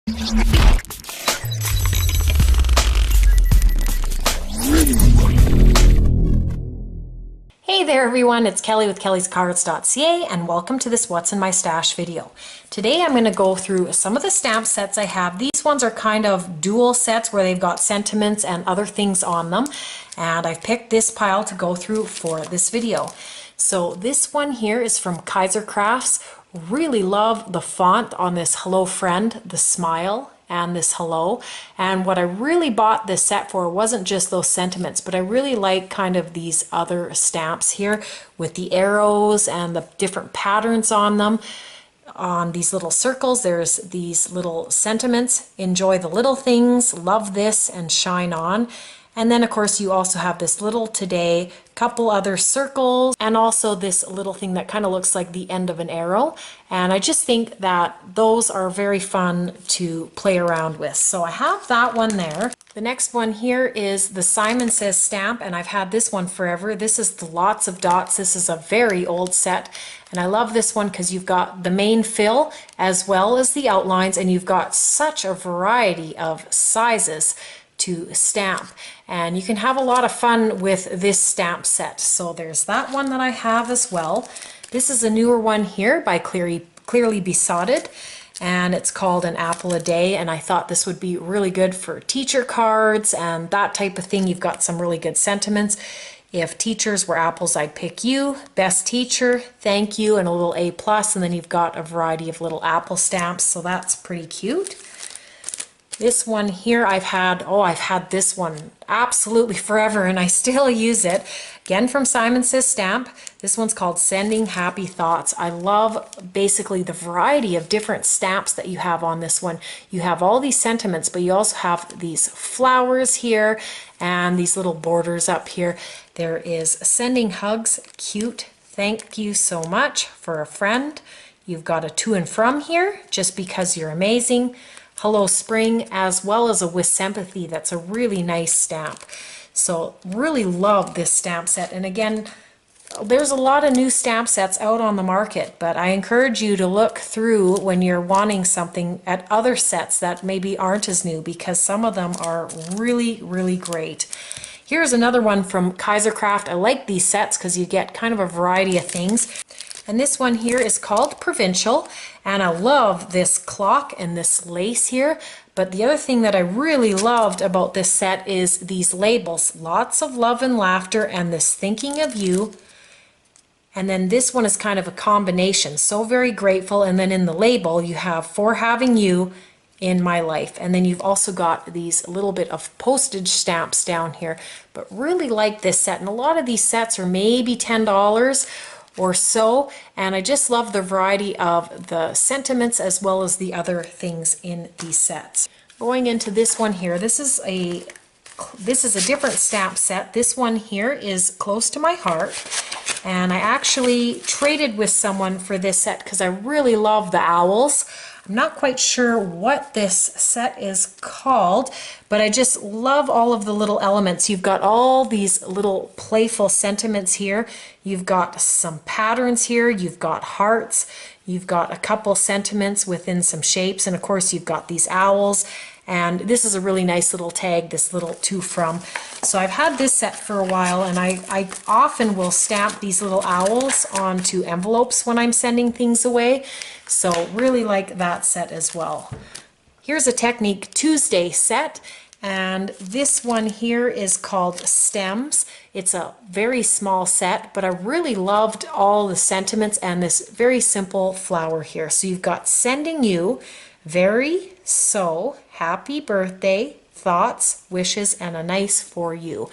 Hey there everyone, it's Kelly with Kellyscards.ca and welcome to this What's in My Stash video. Today I'm going to go through some of the stamp sets I have. These ones are kind of dual sets where they've got sentiments and other things on them, and I've picked this pile to go through for this video. So this one here is from Kaiser Crafts. Really love the font on this Hello Friend, the smile, and this hello. And what I really bought this set for wasn't just those sentiments, but I really like kind of these other stamps here with the arrows and the different patterns on them. On these little circles, there's these little sentiments: enjoy the little things, love this, and shine on. And then of course you also have this little today, couple other circles, and also this little thing that kind of looks like the end of an arrow. And I just think that those are very fun to play around with. So I have that one there. The next one here is the Simon Says stamp, and I've had this one forever. This is the Lots of Dots. This is a very old set, and I love this one because you've got the main fill as well as the outlines, and you've got such a variety of sizes to stamp, and you can have a lot of fun with this stamp set. So there's that one that I have as well. This is a newer one here by Clearly Besotted, and it's called An Apple a Day, and I thought this would be really good for teacher cards and that type of thing. You've got some really good sentiments. If teachers were apples, I'd pick you. Best teacher, thank you, and a little A+, and then you've got a variety of little apple stamps, so that's pretty cute. This one here I've had this one absolutely forever, and I still use it. Again, from Simon Says Stamp. This one's called Sending Happy Thoughts. I love basically the variety of different stamps that you have on this one. You have all these sentiments, but you also have these flowers here and these little borders up here. There is Sending Hugs, cute, thank you so much, for a friend. You've got a to and from here, just because you're amazing. Hello Spring, as well as a With Sympathy. That's a really nice stamp. So really love this stamp set. And again, there's a lot of new stamp sets out on the market, but I encourage you to look through when you're wanting something at other sets that maybe aren't as new, because some of them are really, really great. Here's another one from Kaiser Craft. I like these sets because you get kind of a variety of things. And this one here is called Provincial, and I love this clock and this lace here. But the other thing that I really loved about this set is these labels. Lots of love and laughter, and this thinking of you. And then this one is kind of a combination. So very grateful. And then in the label you have for having you in my life. And then you've also got these little bit of postage stamps down here. But really like this set. And a lot of these sets are maybe $10 or so, and I just love the variety of the sentiments as well as the other things in these sets. Going into this one here, this is a different stamp set. This one here is close to my heart, and I actually traded with someone for this set because I really love the owls. I'm not quite sure what this set is called, but I just love all of the little elements. You've got all these little playful sentiments here. You've got some patterns here. You've got hearts. You've got a couple sentiments within some shapes. And of course, you've got these owls. And this is a really nice little tag, this little to from. So I've had this set for a while, and I often will stamp these little owls onto envelopes when I'm sending things away. So really like that set as well. Here's a Technique Tuesday set, and this one here is called Stems. It's a very small set, but I really loved all the sentiments and this very simple flower here. So you've got Sending You, Very, So, Happy Birthday, Thoughts, Wishes, and a Nice For You.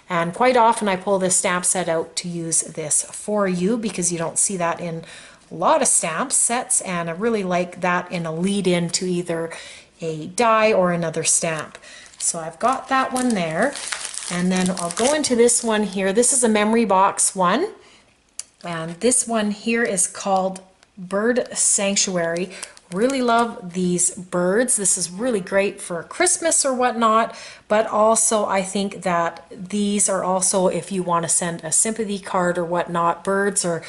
And quite often I pull this stamp set out to use this For You, because you don't see that in a lot of stamp sets, and I really like that in a lead-in to either a die or another stamp. So I've got that one there, and then I'll go into this one here. This is a memory box one, and this one here is called Bird Sanctuary. Really love these birds. This is really great for Christmas or whatnot, but also I think that these are also, if you want to send a sympathy card or whatnot, birds are,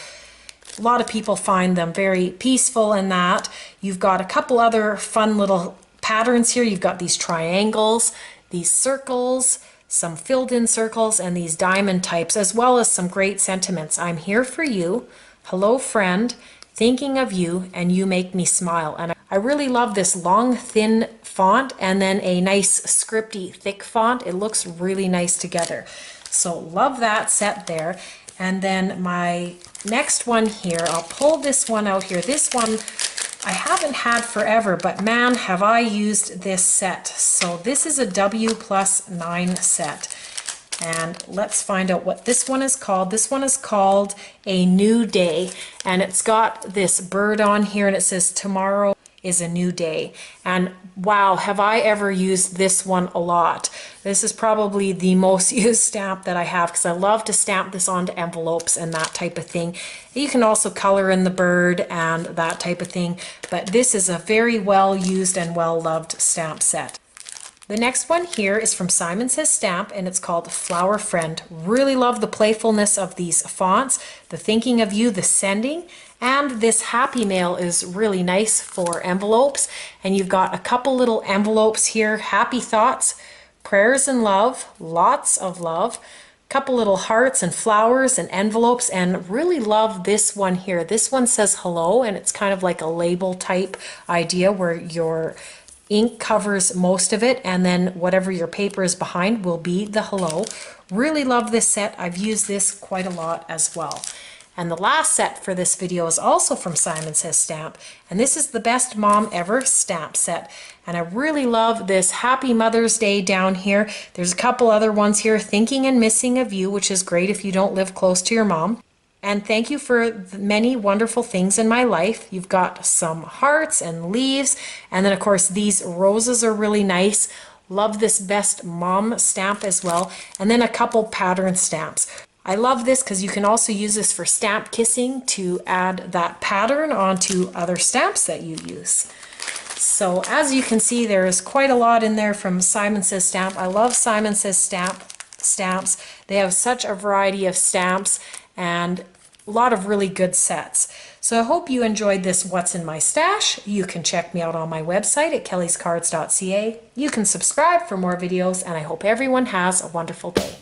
a lot of people find them very peaceful in that. You've got a couple other fun little patterns here. You've got these triangles, these circles, some filled in circles, and these diamond types, as well as some great sentiments. I'm here for you. Hello, friend. Thinking of you, and you make me smile. And I really love this long, thin font, and then a nice scripty, thick font. It looks really nice together. So love that set there. And then my next one here, I'll pull this one out here. This one I haven't had forever, but man, have I used this set. So this is a W+9 set. And let's find out what this one is called. This one is called A New Day. And it's got this bird on here, and it says tomorrow is a new day. And wow, have I ever used this one a lot. This is probably the most used stamp that I have, because I love to stamp this onto envelopes and that type of thing. You can also color in the bird and that type of thing, but this is a very well used and well loved stamp set. The next one here is from Simon Says Stamp, and it's called Flower Friend. Really love the playfulness of these fonts, the thinking of you, the sending, and this happy mail is really nice for envelopes. And you've got a couple little envelopes here, happy thoughts, prayers and love, lots of love, couple little hearts and flowers and envelopes, and really love this one here. This one says hello, and it's kind of like a label type idea where your ink covers most of it, and then whatever your paper is behind will be the hello. Really love this set. I've used this quite a lot as well. And the last set for this video is also from Simon Says Stamp, and this is the Best Mom Ever stamp set. And I really love this Happy Mother's Day down here. There's a couple other ones here, Thinking and Missing of You, which is great if you don't live close to your mom. And thank you for the many wonderful things in my life. You've got some hearts and leaves, and then of course these roses are really nice. Love this Best Mom stamp as well, and then a couple pattern stamps. I love this because you can also use this for stamp kissing to add that pattern onto other stamps that you use. So as you can see, there is quite a lot in there from Simon Says Stamp. I love Simon Says Stamp stamps. They have such a variety of stamps and a lot of really good sets. So I hope you enjoyed this What's in My Stash. You can check me out on my website at Kellyscards.ca. You can subscribe for more videos, and I hope everyone has a wonderful day.